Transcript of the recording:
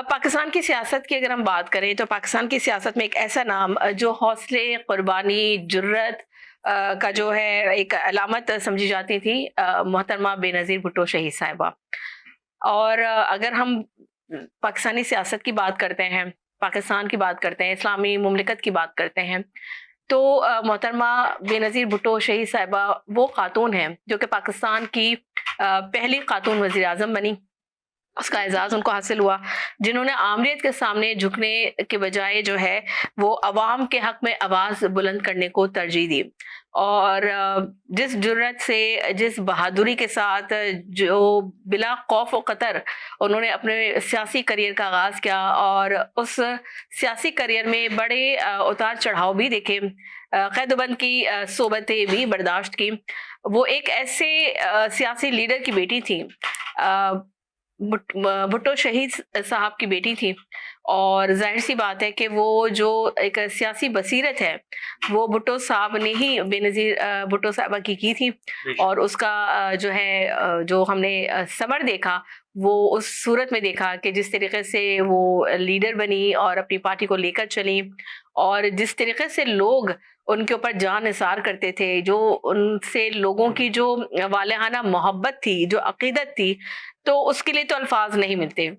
پاکستان کی سیاست کی اگر ہم بات کریں تو پاکستان کی سیاست میں ایک ایسا نام جو حوصلے، قربانی، جرت کا جو ہے ایک علامت سمجھی جاتی تھی، محترمہ بے نظیر بھٹو شہید صاحبہ. اور اگر ہم پاکستانی سیاست کی بات کرتے ہیں، پاکستان کی بات کرتے ہیں، اسلامی مملکت کی بات کرتے ہیں، تو محترمہ بے نظیر بھٹو شہید صاحبہ وہ خاتون ہیں جو کہ پاکستان کی پہلی خاتون وزیر اعظم بنی. اس کا اعزاز ان کو حاصل ہوا، جنہوں نے آمریت کے سامنے جھکنے کے بجائے جو ہے وہ عوام کے حق میں آواز بلند کرنے کو ترجیح دی. اور جس جرت سے، جس بہادری کے ساتھ، جو بلا خوف و خطر انہوں نے اپنے سیاسی کریئر کا آغاز کیا، اور اس سیاسی کریئر میں بڑے اتار چڑھاؤ بھی دیکھے، قید و بند کی صحبتیں بھی برداشت کی. وہ ایک ایسے سیاسی لیڈر کی بیٹی تھی، بھٹو شہید صاحب کی بیٹی تھی، اور ظاہر سی بات ہے کہ وہ جو ایک سیاسی بصیرت ہے وہ بھٹو صاحب نے ہی بے نظیر بھٹو صاحبہ کی تھی. اور اس کا جو ہے جو ہم نے ثمر دیکھا وہ اس صورت میں دیکھا کہ جس طریقے سے وہ لیڈر بنی اور اپنی پارٹی کو لے کر چلی، اور جس طریقے سے لوگ ان کے اوپر جان نثار کرتے تھے، جو ان سے لوگوں کی جو والہانہ محبت تھی، جو عقیدت تھی، تو اس کے لیے تو الفاظ نہیں ملتے.